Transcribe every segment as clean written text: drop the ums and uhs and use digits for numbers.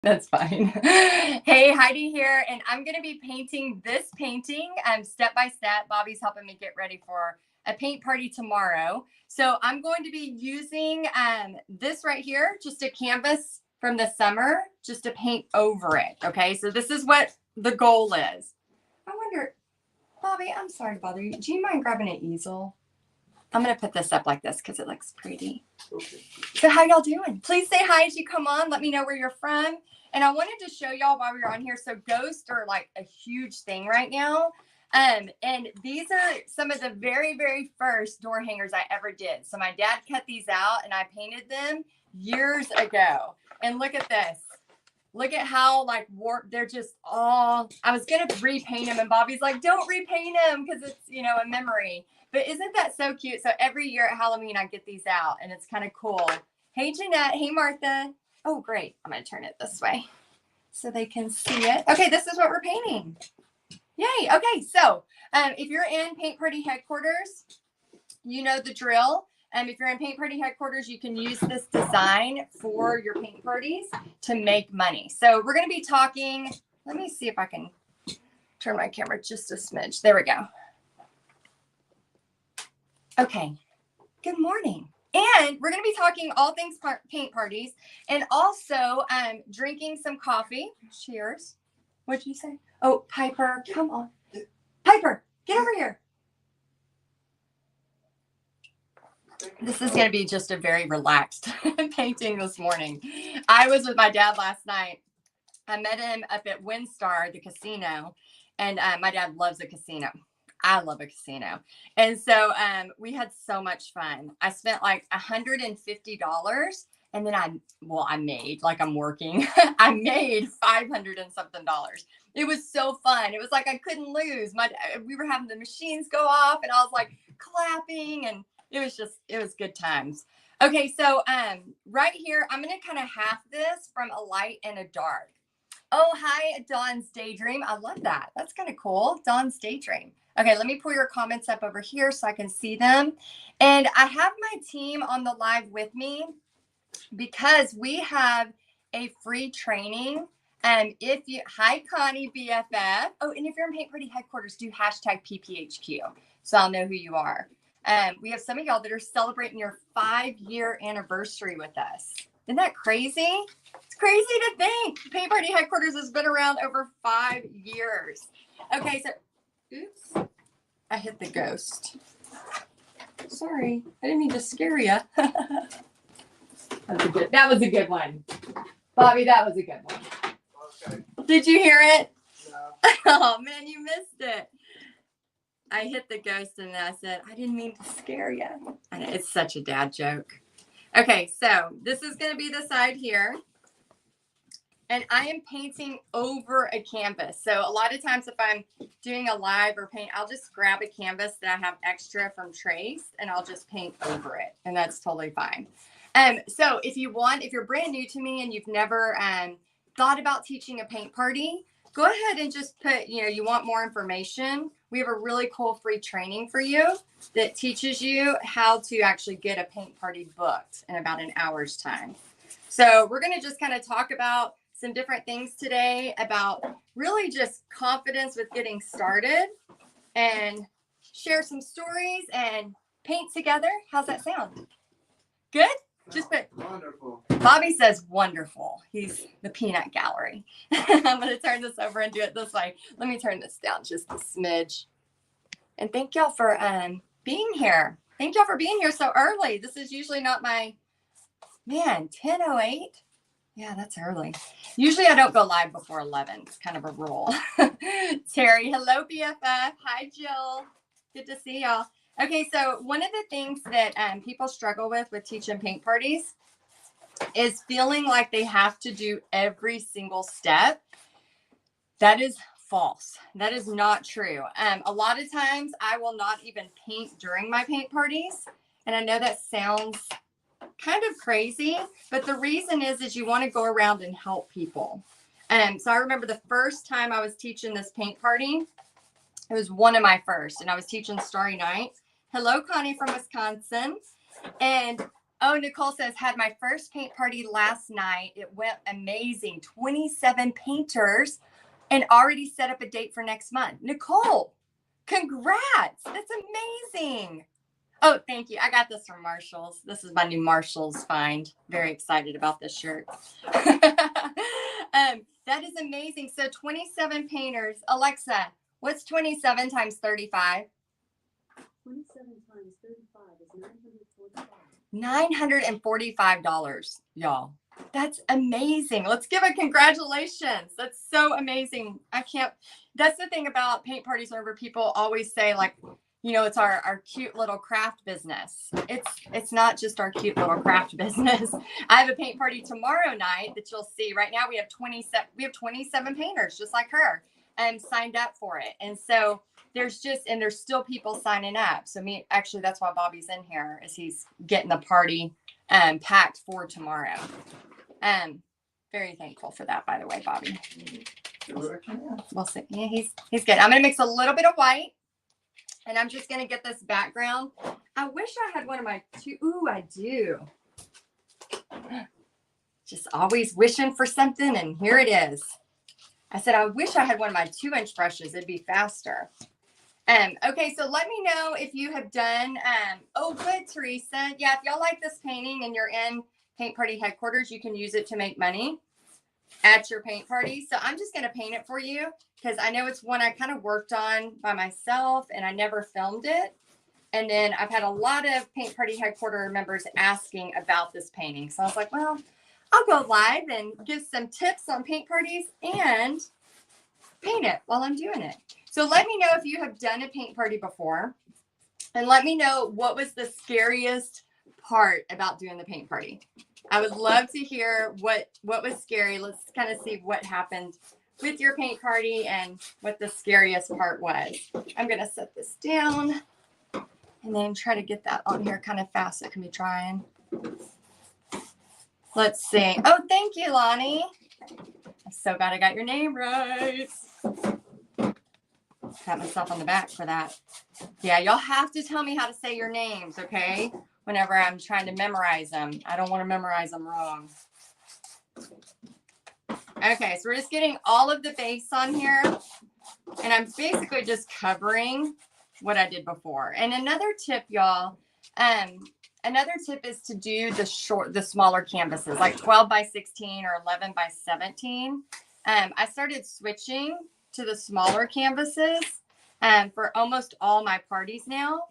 That's fine. Hey, Heidi here, and I'm going to be painting this painting step by step. Bobby's helping me get ready for a paint party tomorrow. So I'm going to be using this right here, just a canvas from the summer, just to paint over it. Okay, so this is what the goal is. I wonder, Bobby, I'm sorry to bother you. Do you mind grabbing an easel? I'm going to put this up like this because it looks pretty. Okay. So how y'all doing? Please say hi as you come on. Let me know where you're from. And I wanted to show y'all while we were on here. So ghosts are like a huge thing right now. And these are some of the very, very first door hangers I ever did. So my dad cut these out and I painted them years ago. And look at this. Look at how like warped they're just all. I was going to repaint them and Bobby's like, don't repaint them because it's, you know, a memory. But isn't that so cute? So every year at Halloween, I get these out and it's kind of cool. Hey, Jeanette. Hey, Martha. Oh, great. I'm going to turn it this way so they can see it. Okay, this is what we're painting. Yay. Okay, so if you're in Paint Party headquarters, you know the drill. If you're in Paint Party headquarters, you can use this design for your paint parties to make money. So we're going to be talking. Let me see if I can turn my camera just a smidge. There we go. Okay. Good morning. And we're going to be talking all things paint parties and also drinking some coffee. Cheers. What'd you say? Oh, Piper, come on. Piper, get over here. This is going to be just a very relaxed painting this morning. I was with my dad last night. I met him up at WinStar, the casino, and my dad loves a casino. I love a casino. And so we had so much fun. I spent like $150 and then I made, like I'm working, I made $500 and something. It was so fun. It was like I couldn't lose. We were having the machines go off and I was like clapping and it was good times. Okay, so right here, I'm going to kind of half this from a light and a dark. Oh, hi, Dawn's Daydream. I love that. That's kind of cool. Dawn's Daydream. Okay, let me pull your comments up over here so I can see them. And I have my team on the live with me because we have a free training. Hi, Connie BFF. Oh, and if you're in Paint Party headquarters, do hashtag PPHQ so I'll know who you are. We have some of y'all that are celebrating your 5-year anniversary with us. Isn't that crazy? It's crazy to think Paint Party headquarters has been around over 5 years. Okay, so, oops, I hit the ghost. Sorry, I didn't mean to scare you. That was a good one. Bobby, that was a good one. Okay. Did you hear it? No. Oh, man, you missed it. I hit the ghost and I said, I didn't mean to scare you. I know, it's such a dad joke. Okay, so this is going to be the side here. And I am painting over a canvas. So a lot of times if I'm doing a live or paint, I'll just grab a canvas that I have extra from Trace and I'll just paint over it. And that's totally fine. So if you're brand new to me and you've never thought about teaching a paint party, go ahead and just put, you want more information. We have a really cool free training for you that teaches you how to actually get a paint party booked in about an hour's time. So we're going to just kind of talk about some different things today about really just confidence with getting started and share some stories and paint together. How's that sound? Good? Just put wonderful. Bobby says wonderful. He's the peanut gallery. I'm going to turn this over and do it this way. Let me turn this down just a smidge. And thank y'all for being here. Thank y'all for being here so early. This is usually not my, 10:08. Yeah, that's early. Usually I don't go live before 11. It's kind of a rule. Terry, hello, BFF. Hi, Jill. Good to see y'all. Okay, so one of the things that people struggle with teaching paint parties is feeling like they have to do every single step. That is false. That is not true. A lot of times I will not even paint during my paint parties. And I know that sounds kind of crazy, but the reason is you want to go around and help people. So I remember the first time I was teaching this paint party, it was one of my first, and I was teaching Starry Night. Hello, Connie from Wisconsin. And Oh, Nicole says, had my first paint party last night. It went amazing. 27 painters and already set up a date for next month. Nicole, congrats. That's amazing. Oh, thank you. I got this from Marshall's. This is my new Marshall's find. Very excited about this shirt. That is amazing. So 27 painters. Alexa, what's 27 times 35? 27 times 35 is $945, y'all. That's amazing. Let's give a congratulations. That's so amazing. That's the thing about paint parties whenever people always say, like, you know, it's our cute little craft business. It's not just our cute little craft business. I have a paint party tomorrow night that you'll see. Right now we have 27 painters just like her signed up for it. And so there's still people signing up. So actually that's why Bobby's in here, is he's getting the party packed for tomorrow. Very thankful for that, by the way, Bobby. We'll see. Yeah, he's good. I'm gonna mix a little bit of white. And I'm just going to get this background. I wish I had one of my two. Ooh, I do. Just always wishing for something, and here it is. I said, I wish I had one of my 2-inch brushes. It'd be faster. Okay, so let me know if you have done. Oh, good, Teresa. Yeah, if y'all like this painting and you're in Paint Party headquarters, you can use it to make money at your paint party. So I'm just going to paint it for you because I know it's one I kind of worked on by myself and I never filmed it. And then I've had a lot of Paint Party headquarter members asking about this painting. So I was like, well, I'll go live and give some tips on paint parties and paint it while I'm doing it. So let me know if you have done a paint party before, and let me know what was the scariest part about doing the paint party. I would love to hear what was scary. Let's kind of see what happened with your paint party and what the scariest part was. I'm going to set this down and then try to get that on here kind of fast. It can be trying. Let's see. Oh, thank you, Lonnie. I'm so glad I got your name right. Pat myself on the back for that. Yeah, y'all have to tell me how to say your names, okay? Whenever I'm trying to memorize them. I don't want to memorize them wrong. Okay, so we're just getting all of the base on here. And I'm basically just covering what I did before. And another tip, y'all, another tip is to do the smaller canvases, like 12 by 16 or 11 by 17. I started switching to the smaller canvases for almost all my parties now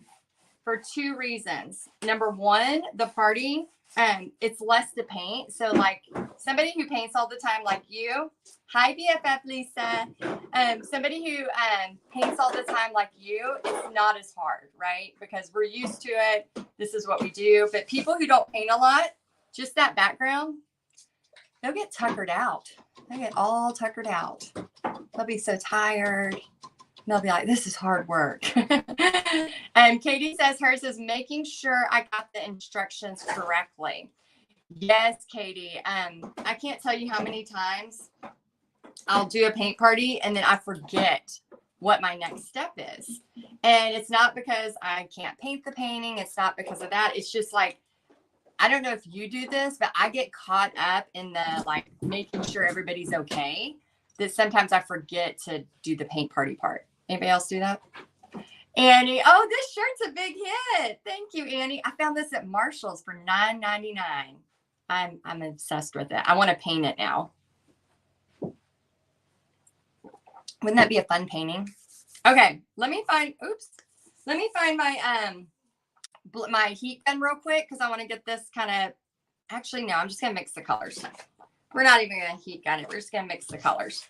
for 2 reasons. Number one, the party, it's less to paint. So like somebody who paints all the time like you, hi BFF Lisa, somebody who paints all the time like you, it's not as hard, right? Because we're used to it. This is what we do. But people who don't paint a lot, just that background, they'll get tuckered out. They get all tuckered out. They'll be so tired. They'll be like, this is hard work. And Katie says hers is making sure I got the instructions correctly. Yes, Katie. I can't tell you how many times I'll do a paint party and then I forget what my next step is. And it's not because I can't paint the painting. It's not because of that. It's just like, I don't know if you do this, but I get caught up in the like making sure everybody's okay, that sometimes I forget to do the paint party part. Anybody else do that? Annie, oh, this shirt's a big hit. Thank you, Annie. I found this at Marshall's for $9.99. I'm obsessed with it. I want to paint it now. Wouldn't that be a fun painting? Okay, let me find my heat gun real quick because I want to get this kind of, actually, no, I'm just going to mix the colors. We're not even going to heat gun it. We're just going to mix the colors.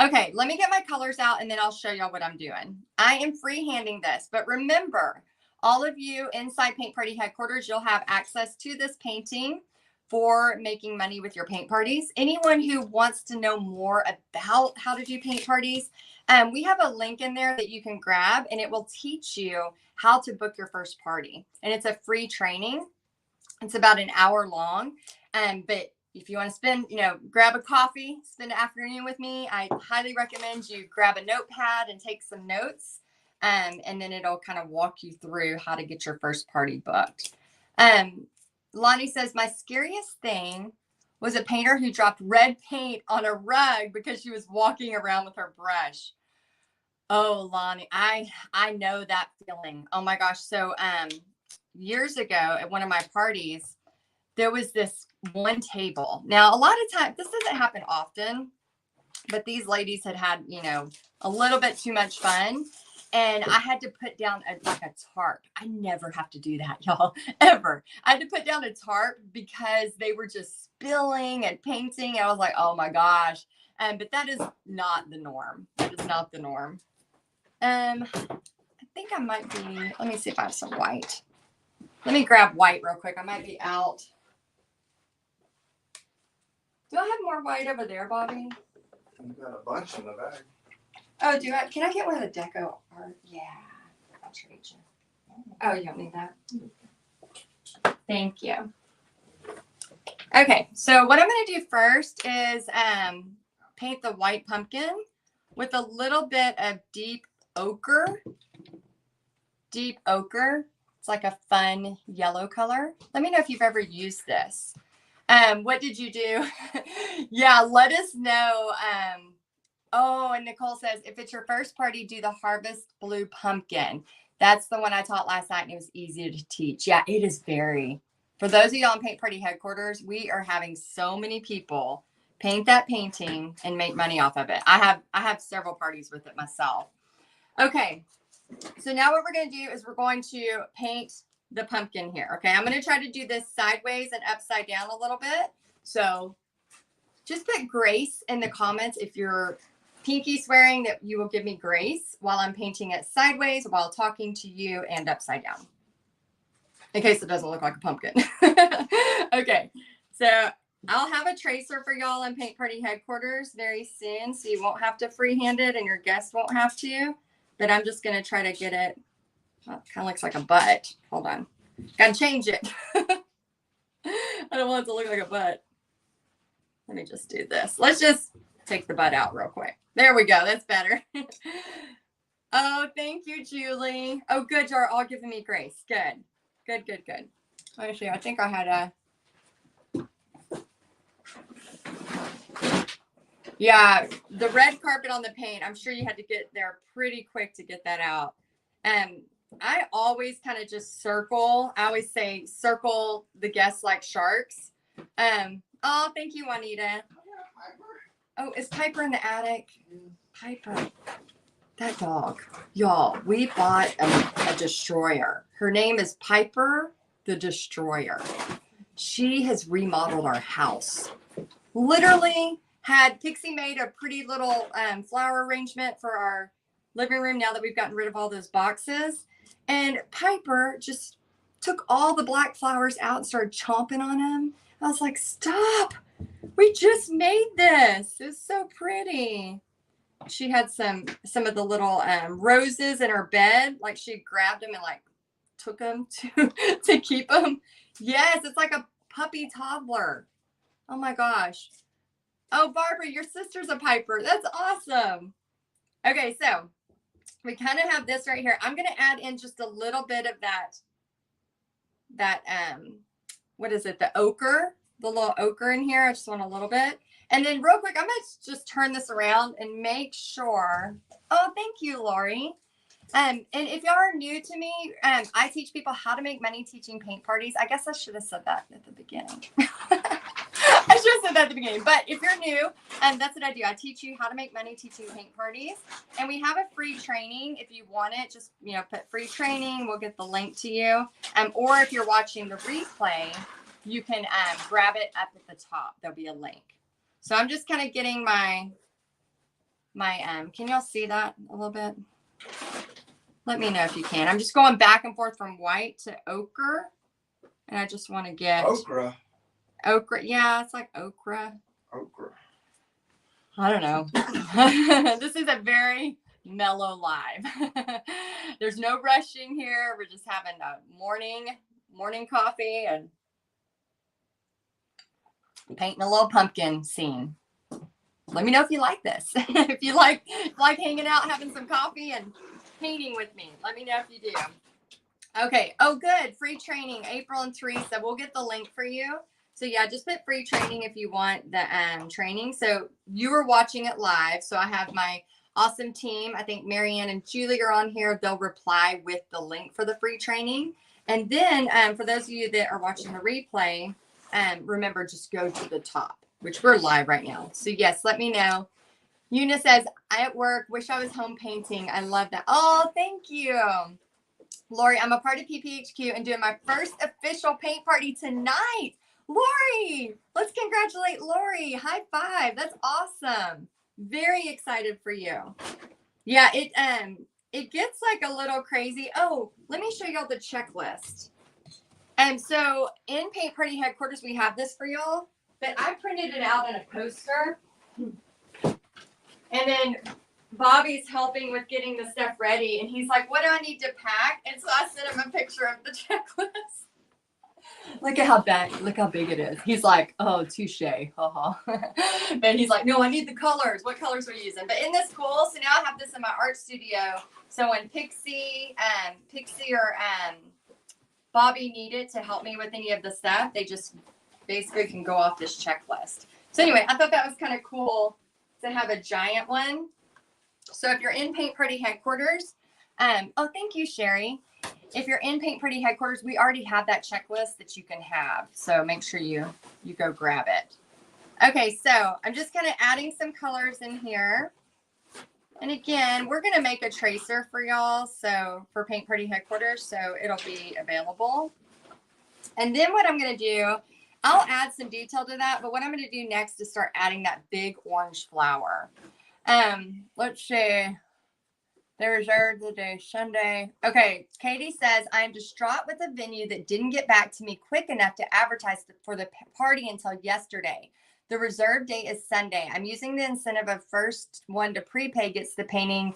Okay, let me get my colors out and then I'll show y'all what I'm doing. I am freehanding this, but remember, all of you inside Paint Party headquarters, you'll have access to this painting for making money with your paint parties. Anyone who wants to know more about how to do paint parties, we have a link in there that you can grab and it will teach you how to book your first party. And it's a free training. It's about an hour long. But if you want to spend, grab a coffee, spend an afternoon with me, I highly recommend you grab a notepad and take some notes. And then it'll kind of walk you through how to get your first party booked. Lonnie says, my scariest thing was a painter who dropped red paint on a rug because she was walking around with her brush. Oh, Lonnie, I know that feeling. Oh my gosh. So years ago at one of my parties, there was this one table. Now, a lot of times, this doesn't happen often, but these ladies had, you know, a little bit too much fun. And I had to put down like a tarp. I never have to do that, y'all, ever. I had to put down a tarp because they were just spilling and painting. I was like, oh my gosh. But that is not the norm. That is not the norm. I think I might be, let me see if I have some white. Let me grab white real quick. I might be out. Do I have more white over there, Bobby? You got a bunch in the bag. Oh, do I? Can I get one of the deco art? Yeah. I'll trade you. Oh, you don't need that? Thank you. Okay, so what I'm going to do first is paint the white pumpkin with a little bit of deep ochre. Deep ochre. It's like a fun yellow color. Let me know if you've ever used this. What did you do? Yeah, let us know. Oh, and Nicole says, if it's your first party, do the Harvest Blue Pumpkin. That's the one I taught last night, and it was easy to teach. Yeah, it is very. For those of y'all in Paint Party headquarters, we are having so many people paint that painting and make money off of it. I have several parties with it myself. Okay, so now what we're going to do is we're going to paint the pumpkin here. Okay, I'm going to try to do this sideways and upside down a little bit. So just put grace in the comments if you're pinky swearing that you will give me grace while I'm painting it sideways while talking to you and upside down, in case it doesn't look like a pumpkin. Okay, so I'll have a tracer for y'all in Paint Party headquarters very soon, so you won't have to freehand it and your guests won't have to. But I'm just going to try to get it. Well, it kind of looks like a butt. Hold on. Got to change it. I don't want it to look like a butt. Let me just do this. Let's just take the butt out real quick. There we go. That's better. Oh, thank you, Julie. Oh, good. You're all giving me grace. Good. Good, good, good. Actually, I think I had a... Yeah, the red carpet on the paint. I'm sure you had to get there pretty quick to get that out. I always kind of just circle. I always say circle the guests like sharks. Oh, thank you, Juanita. Oh, is Piper in the attic? Piper. That dog. Y'all, we bought a destroyer. Her name is Piper the Destroyer. She has remodeled our house. Literally had Pixie made a pretty little flower arrangement for our living room now that we've gotten rid of all those boxes. And Piper just took all the black flowers out and started chomping on them. I was like, stop. We just made this. It's so pretty. She had some of the little roses in her bed. Like she grabbed them and like took them to keep them. Yes, it's like a puppy toddler. Oh my gosh. Oh, Barbara, your sister's a Piper. That's awesome. Okay, so we kind of have this right here. I'm going to add in just a little bit of that what is it? The ochre, the little ochre in here. I just want a little bit. And then real quick, I'm going to just turn this around and make sure. Oh, thank you, Lori. And if y'all are new to me, I teach people how to make money teaching paint parties. I guess I should have said that at the beginning. I should have said that at the beginning. But if you're new, that's what I do. I teach you how to make money teaching paint parties. And we have a free training. If you want it, just put free training. We'll get the link to you. Or if you're watching the replay, you can grab it up at the top. There'll be a link. So I'm just kind of getting my can y'all see that a little bit? Let me know if you can. I'm just going back and forth from white to ochre. And I just want to get... Okra. Okra. Yeah, it's like okra. Okra. I don't know. This is a very mellow live. There's no rushing here. We're just having a morning coffee and painting a little pumpkin scene. Let me know if you like this. If you like hanging out, having some coffee and painting with me. Let me know if you do. Okay. Oh, good. Free training, April and Teresa. We'll get the link for you. So yeah, just put free training if you want the training. So you were watching it live. So I have my awesome team. I think Marianne and Julie are on here. They'll reply with the link for the free training. And then for those of you that are watching the replay, remember, just go to the top, which we're live right now. So yes, let me know. Una says, I at work, wish I was home painting. I love that. Oh, thank you. Lori, I'm a part of PPHQ and doing my first official paint party tonight. Lori, let's congratulate Lori. High five. That's awesome. Very excited for you. Yeah, it gets like a little crazy. Oh, let me show y'all the checklist. So in Paint Party headquarters, we have this for y'all, but I printed it out in a poster. And then Bobby's helping with getting the stuff ready, and he's like, what do I need to pack? And so I sent him a picture of the checklist. Look how big it is. He's like, oh, touche. But he's like, no, I need the colors. What colors are you using? But isn't this cool? So now I have this in my art studio. So when Pixie or Bobby need it to help me with any of the stuff, they just basically can go off this checklist. So anyway, I thought that was kind of cool to have a giant one. So if you're in Paint Party headquarters, oh, thank you, Sherry. If you're in Paint Party headquarters, we already have that checklist that you can have. So make sure you go grab it. Okay, so I'm just kind of adding some colors in here. And again, we're going to make a tracer for y'all. So for Paint Party headquarters, so it'll be available. And then what I'm going to do, I'll add some detail to that. But what I'm going to do next is start adding that big orange flower. Let's see. There's the day, Sunday. Okay, Katie says, I am distraught with a venue that didn't get back to me quick enough to advertise for the party until yesterday. The reserve date is Sunday. I'm using the incentive of first one to prepay gets the painting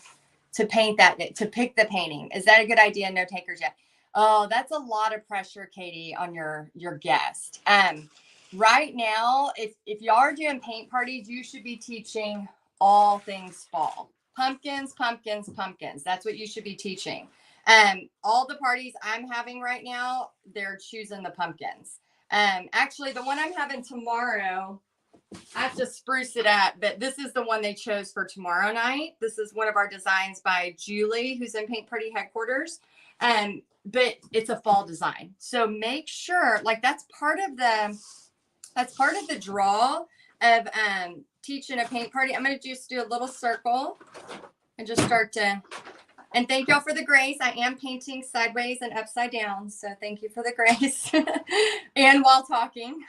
to paint that day, to pick the painting. Is that a good idea? No takers yet. Oh, that's a lot of pressure, Katie, on your guest. Right now, if y'all are doing paint parties, you should be teaching all things fall. Pumpkins, pumpkins, pumpkins. That's what you should be teaching. All the parties I'm having right now, they're choosing the pumpkins. Actually, the one I'm having tomorrow, I have to spruce it up, but this is the one they chose for tomorrow night. This is one of our designs by Julie, who's in Paint Party headquarters. But it's a fall design. So make sure, like that's part of the draw of teaching a paint party. I'm going to just do a little circle and just start to, and thank y'all for the grace. I am painting sideways and upside down. So thank you for the grace and while talking.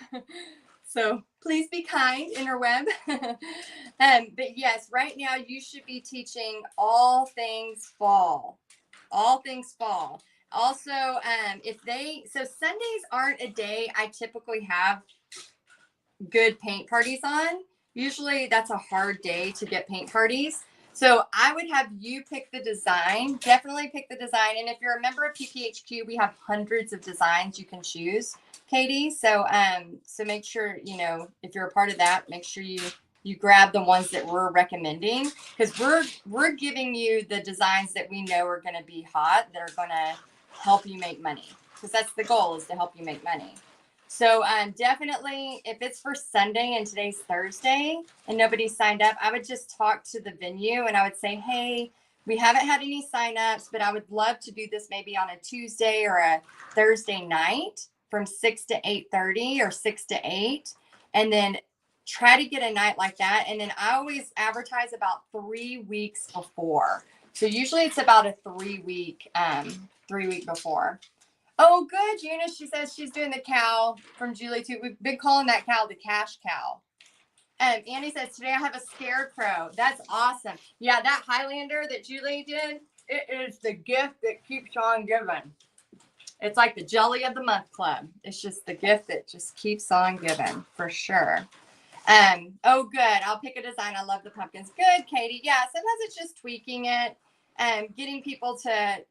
So please be kind, interweb. But yes, right now you should be teaching all things fall. All things fall. Also, so Sundays aren't a day I typically have good paint parties on. Usually that's a hard day to get paint parties. So I would have you pick the design. Definitely pick the design. And if you're a member of PPHQ, we have hundreds of designs you can choose, Katie. So so make sure, if you're a part of that, make sure you grab the ones that we're recommending, because we're giving you the designs that we know are going to be hot, that are going to help you make money, because that's the goal, is to help you make money. So definitely, if it's for Sunday and today's Thursday and nobody's signed up, I would just talk to the venue and I would say, hey, we haven't had any signups, but I would love to do this maybe on a Tuesday or a Thursday night from 6 to 8:30 or 6 to 8. And then try to get a night like that. And then I always advertise about 3 weeks before. So usually it's about a 3 week before. Oh, good, Eunice. She says she's doing the cow from Julie too. We've been calling that cow the cash cow. Annie says, today I have a scarecrow. That's awesome. Yeah, that Highlander that Julie did, it is the gift that keeps on giving. It's like the Jelly of the Month Club. It's just the gift that just keeps on giving, for sure. Oh, good. I'll pick a design. I love the pumpkins. Good, Katie. Yeah, sometimes it's just tweaking it, getting people to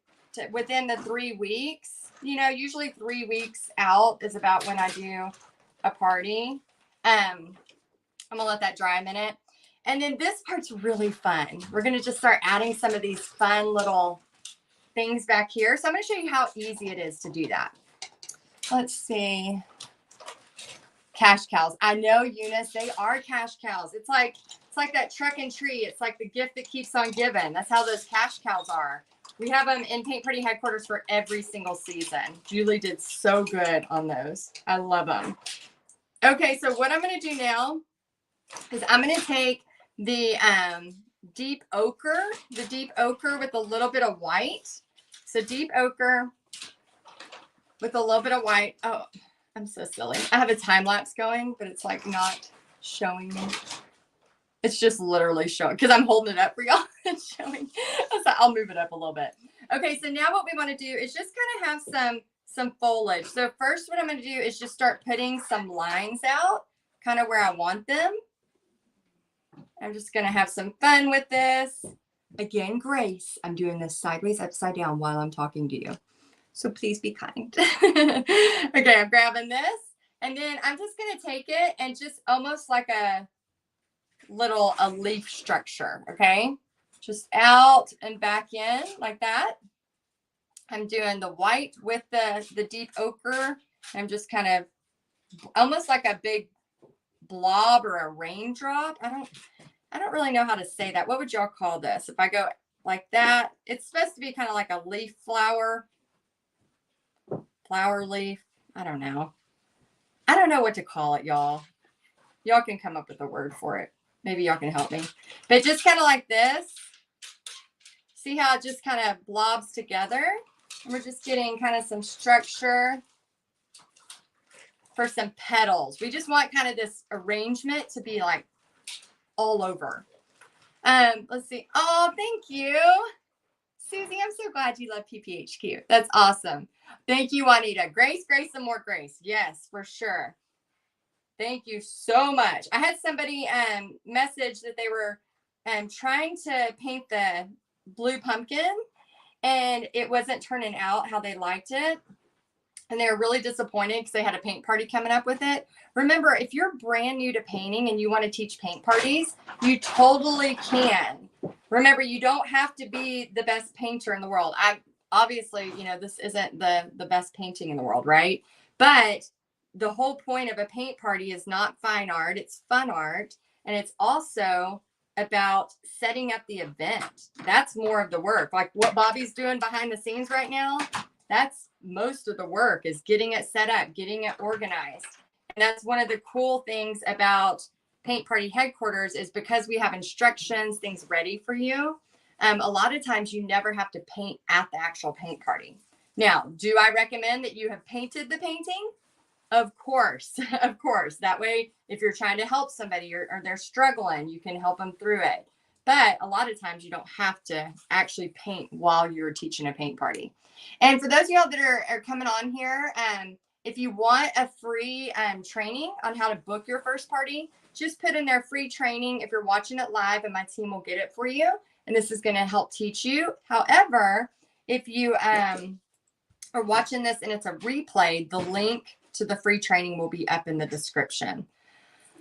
within the 3 weeks. Usually 3 weeks out is about when I do a party. I'm going to let that dry a minute. And then this part's really fun. We're going to just start adding some of these fun little things back here. So I'm going to show you how easy it is to do that. Let's see. Cash cows. I know, Eunice, they are cash cows. It's like that truck and tree. It's like the gift that keeps on giving. That's how those cash cows are. We have them in Paint Party headquarters for every single season. Julie did so good on those. I love them. Okay, so what I'm going to do now is I'm going to take the deep ochre with a little bit of white. So deep ochre with a little bit of white. Oh, I'm so silly. I have a time lapse going, but it's like not showing me. It's just literally showing because I'm holding it up for y'all. It's showing. So I'll move it up a little bit. Okay, so now what we want to do is just kind of have some foliage. So first what I'm going to do is just start putting some lines out kind of where I want them. I'm just going to have some fun with this. Again, Grace, I'm doing this sideways, upside down while I'm talking to you. So please be kind. Okay, I'm grabbing this. And then I'm just going to take it and just almost like a leaf structure, okay? Just out and back in like that. I'm doing the white with the deep ochre. I'm just kind of almost like a big blob or a raindrop. I don't really know how to say that. What would y'all call this? If I go like that, it's supposed to be kind of like a leaf flower leaf. I don't know. I don't know what to call it, y'all. Y'all can come up with a word for it. Maybe y'all can help me. But just kind of like this. See how it just kind of blobs together? And we're just getting kind of some structure for some petals. We just want kind of this arrangement to be like all over. Let's see. Oh, thank you. Susie, I'm so glad you love PPHQ. That's awesome. Thank you, Juanita. Grace, and more Grace. Yes, for sure. Thank you so much. I had somebody message that they were trying to paint the blue pumpkin and it wasn't turning out how they liked it. And they were really disappointed because they had a paint party coming up with it. Remember, if you're brand new to painting and you want to teach paint parties, you totally can. Remember, you don't have to be the best painter in the world. Obviously, this isn't the best painting in the world, right? But the whole point of a paint party is not fine art, it's fun art. And it's also about setting up the event. That's more of the work. Like what Bobby's doing behind the scenes right now, that's most of the work, is getting it set up, getting it organized. And that's one of the cool things about Paint Party headquarters is because we have instructions, things ready for you. A lot of times you never have to paint at the actual paint party. Now, do I recommend that you have painted the painting? Of course, of course. That way, if you're trying to help somebody or they're struggling, you can help them through it. But a lot of times you don't have to actually paint while you're teaching a paint party. And for those of y'all that are coming on here, if you want a free training on how to book your first party, just put in there free training if you're watching it live, and my team will get it for you. And this is going to help teach you. However, if you are watching this and it's a replay, the link to the free training will be up in the description.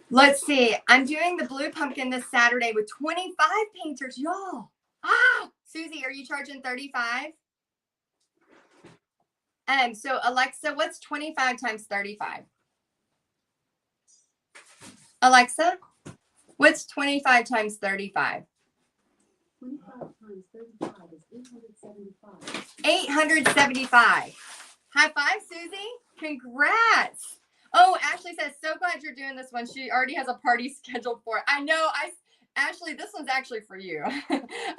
Let's see. I'm doing the blue pumpkin this Saturday with 25 painters, y'all. Susie, are you charging 35? So Alexa, what's 25 times 35? Alexa, what's 25 times 35? 25 times 35 is 875. 875. High five, Susie. Congrats. Oh, Ashley says, so glad you're doing this one. She already has a party scheduled for it. I know. Ashley, this one's actually for you.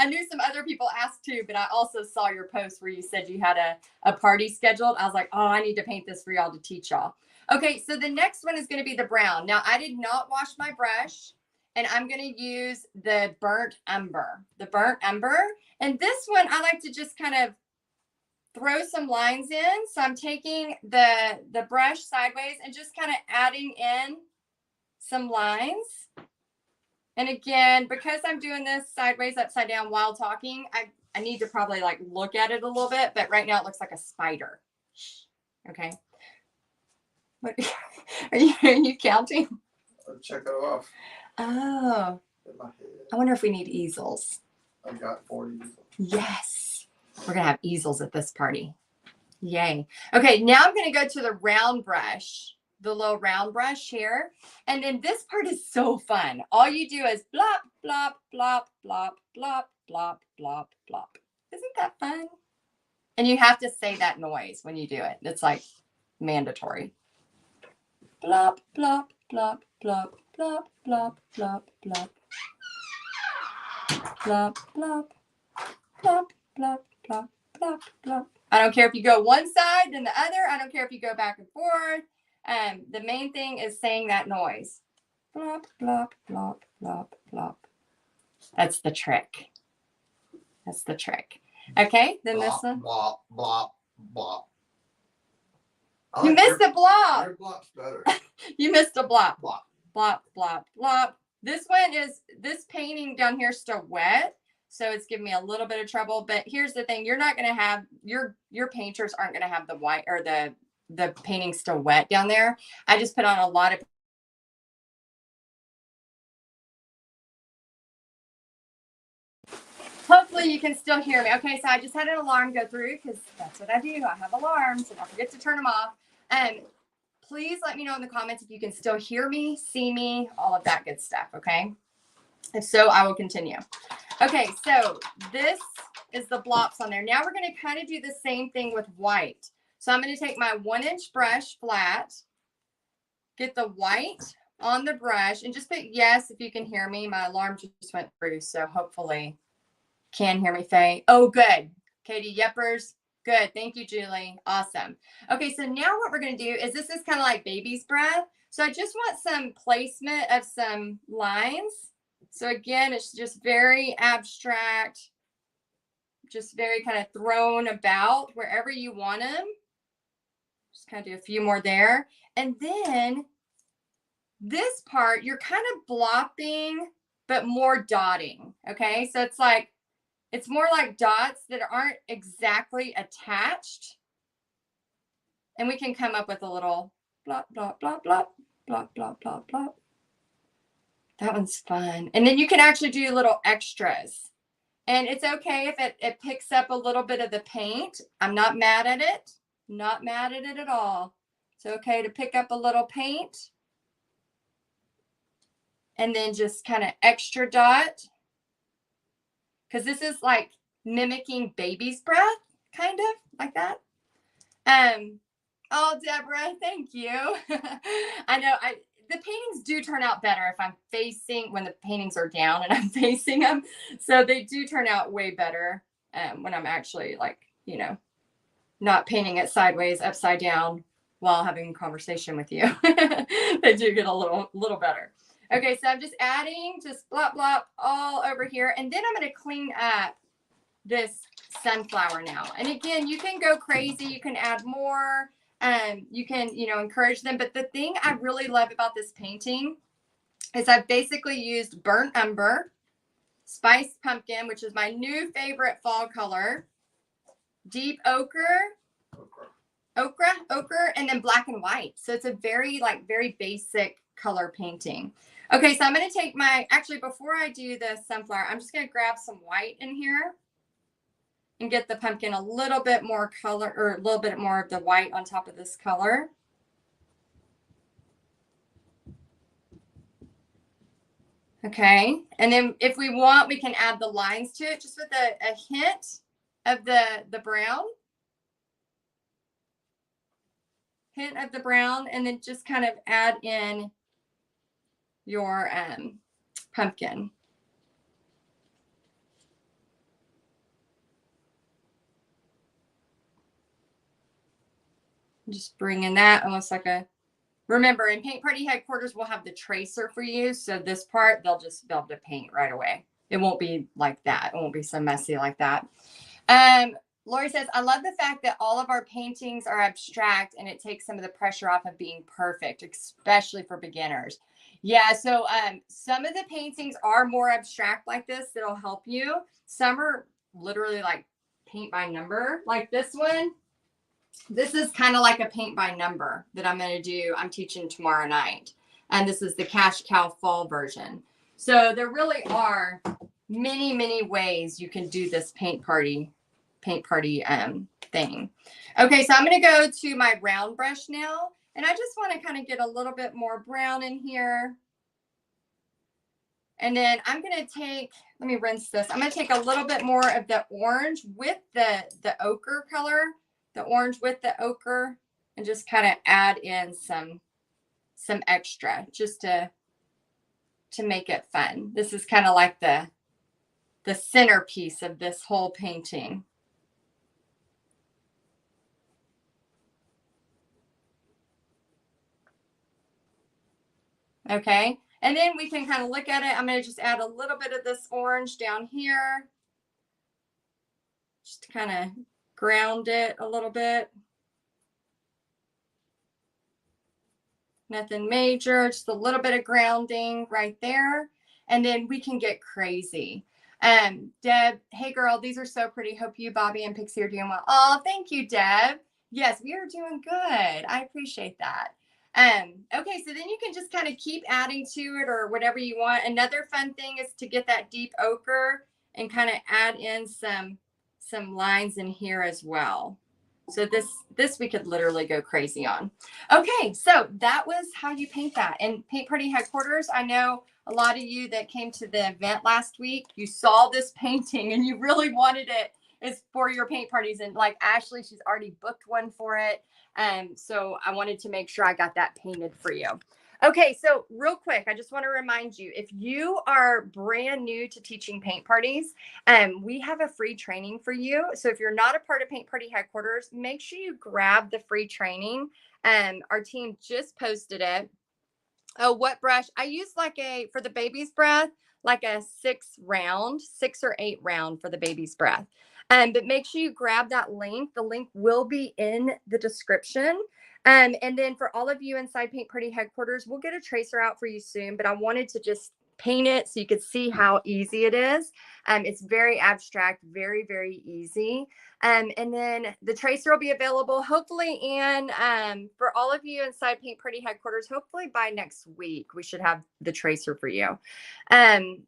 I knew some other people asked too, but I also saw your post where you said you had a party scheduled. I was like, oh, I need to paint this for y'all to teach y'all. Okay, so the next one is going to be the brown. Now, I did not wash my brush, and I'm going to use the burnt umber. And this one, I like to just kind of throw some lines in. So I'm taking the brush sideways and just kind of adding in some lines. And again, because I'm doing this sideways, upside down while talking, I need to probably like look at it a little bit, but right now it looks like a spider. Okay. What are you counting? I'll check it off. Oh, In my head. I wonder if we need easels. I got 40. Yes. We're going to have easels at this party. Yay. Okay, now I'm going to go to the round brush, the little round brush here. And then this part is so fun. All you do is blop, blop, blop, blop, blop, blop, blop, blop. Isn't that fun? And you have to say that noise when you do it. It's like mandatory. Blop, blop, blop, blop, blop, blop, blop, blop. Blop, blop, blop, blop, blop, blop, blop. I don't care if you go one side then the other. I don't care if you go back and forth. The main thing is saying that noise. Blop, blop, blop, blop, blop. That's the trick. That's the trick. Okay, then this one. Blop, blop, blop. You missed the blop. Your blop's better. You missed a blop. Blop. Blop, blop, blop. This one is, this painting down here is still wet. So it's giving me a little bit of trouble. But here's the thing. You're not going to have, your painters aren't going to have the white or the painting still wet down there. I just put on a lot of. Hopefully you can still hear me. Okay, so I just had an alarm go through because that's what I do. I have alarms and I forget to turn them off. Please let me know in the comments if you can still hear me, see me, all of that good stuff, okay? If so, I will continue. Okay, so this is the blops on there. Now we're going to kind of do the same thing with white. So I'm going to take my 1-inch brush flat, get the white on the brush, and just put yes if you can hear me. My alarm just went through, so hopefully can hear me, Faye. Oh, good. Katie, yeppers. Good. Thank you, Julie. Awesome. Okay, so now what we're going to do is this is kind of like baby's breath. So I just want some placement of some lines. So again, it's just very abstract, just very kind of thrown about wherever you want them. Just kind of do a few more there. And then this part, you're kind of blopping, but more dotting. Okay, so it's like, it's more like dots that aren't exactly attached. And we can come up with a little blop, blop, blop, blop, blop, blop, blop, blop. That one's fun. And then you can actually do little extras. And it's okay if it picks up a little bit of the paint. I'm not mad at it. Not mad at it at all. It's okay to pick up a little paint. And then just kind of extra dot. Because this is like mimicking baby's breath, kind of like that. Oh, Deborah, thank you. I know the paintings do turn out better if I'm facing, when the paintings are down and I'm facing them. So they do turn out way better when I'm actually like, you know, not painting it sideways, upside down while having a conversation with you. They do get a little better. Okay, so I'm just adding just blop, blop all over here. And then I'm going to clean up this sunflower now. And again, you can go crazy. You can add more. You can, you know, encourage them. But the thing I really love about this painting is I've basically used burnt umber, spiced pumpkin, which is my new favorite fall color, deep ochre, and then black and white. So it's a very basic color painting. Okay, so I'm going to take actually before I do the sunflower, I'm just going to grab some white in here and get the pumpkin a little bit more color, or a little bit more of the white on top of this color. Okay, and then if we want, we can add the lines to it just with a hint of the brown. Hint of the brown, and then just kind of add in your pumpkin. Just bring in that almost like a, remember in Paint Party Headquarters, we'll have the tracer for you. So this part, they'll just be able to paint right away. It won't be like that. It won't be so messy like that. Lori says, I love the fact that all of our paintings are abstract and it takes some of the pressure off of being perfect, especially for beginners. Yeah, so some of the paintings are more abstract like this that'll help you. Some are literally like paint by number, like this one. This is kind of like a paint by number that I'm going to do. I'm teaching tomorrow night. And this is the Cash Cow Fall version. So there really are many, many ways you can do this paint party paint party thing. Okay, so I'm going to go to my round brush now. And I just want to kind of get a little bit more brown in here. And then I'm going to take, let me rinse this. I'm going to take a little bit more of the orange with the ochre color, the orange with the ochre, and just kind of add in some extra just to make it fun. This is kind of like the centerpiece of this whole painting. Okay. And then we can kind of look at it. I'm going to just add a little bit of this orange down here. Just to kind of ground it a little bit. Nothing major, just a little bit of grounding right there. And then we can get crazy. Deb, hey girl, these are so pretty. Hope you, Bobby, and Pixie are doing well. Oh, thank you, Deb. Yes, we are doing good. I appreciate that. Okay, so then you can just kind of keep adding to it or whatever you want. Another fun thing is to get that deep ochre and kind of add in some lines in here as well. So this we could literally go crazy on. Okay, so that was how you paint that. And Paint Party Headquarters, I know a lot of you that came to the event last week, you saw this painting and you really wanted it is for your paint parties. And like Ashley, she's already booked one for it. So I wanted to make sure I got that painted for you. Okay, so real quick, I just want to remind you, if you are brand new to teaching paint parties, we have a free training for you. So if you're not a part of Paint Party Headquarters, make sure you grab the free training. Our team just posted it. Oh, what brush? I use for the baby's breath, like a 6 or 8 round for the baby's breath. But make sure you grab that link. The link will be in the description. And then for all of you inside Paint Party Headquarters, we'll get a tracer out for you soon, but I wanted to just paint it so you could see how easy it is. It's very abstract, very, very easy. And then the tracer will be available hopefully for all of you inside Paint Party Headquarters, hopefully by next week, we should have the tracer for you. And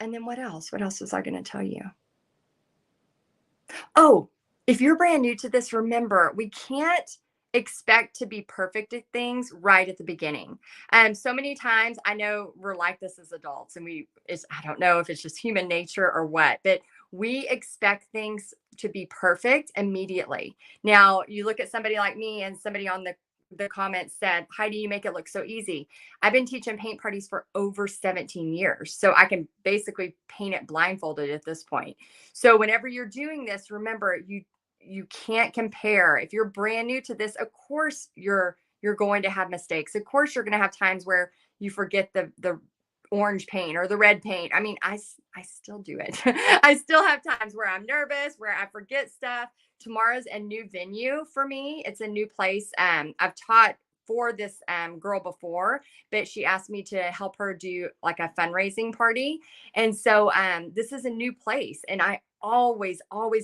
then what else? What else was I going to tell you? Oh, if you're brand new to this, remember, we can't expect to be perfect at things right at the beginning. So many times I know we're like this as adults and I don't know if it's just human nature or what, but we expect things to be perfect immediately. Now you look at somebody like me, and somebody on the comments said, Heidi, you make it look so easy. I've been teaching paint parties for over 17 years. So I can basically paint it blindfolded at this point. So whenever you're doing this, remember, you can't compare. If you're brand new to this, of course you're going to have mistakes. Of course you're going to have times where you forget the orange paint or the red paint. I mean, I still do it. I still have times where I'm nervous, where I forget stuff. Tomorrow's a new venue for me. It's a new place. I've taught for this girl before, but she asked me to help her do like a fundraising party. And so this is a new place, and I always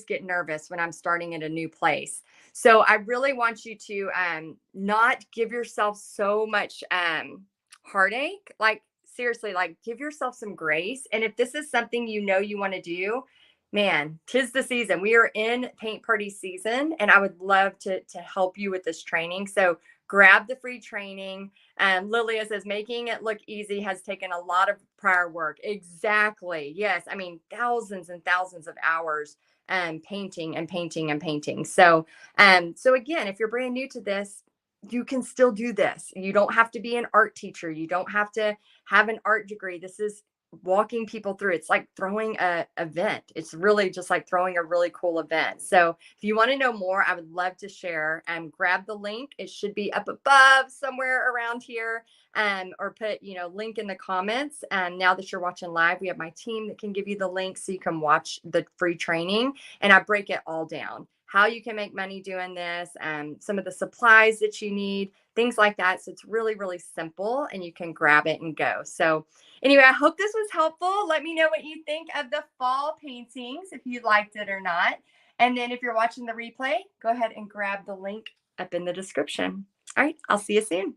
get nervous when I'm starting at a new place. So I really want you to not give yourself so much heartache. Like seriously, like give yourself some grace. And if this is something you want to do, man, 'tis the season. We are in paint party season, and I would love to help you with this training. So grab the free training. Lilia says, making it look easy has taken a lot of prior work. Exactly. Yes. I mean, thousands and thousands of hours painting and painting and painting. So again, if you're brand new to this, you can still do this. You don't have to be an art teacher. You don't have to have an art degree. This is walking people through. It's like throwing a event. It's really just like throwing a really cool event. So if you want to know more, I would love to share. Grab the link. It should be up above somewhere around here, or put link in the comments. And now that you're watching live, we have my team that can give you the link so you can watch the free training. And I break it all down. How you can make money doing this, some of the supplies that you need, things like that. So it's really, really simple, and you can grab it and go. So anyway, I hope this was helpful. Let me know what you think of the fall paintings, if you liked it or not. And then if you're watching the replay, go ahead and grab the link up in the description. All right, I'll see you soon.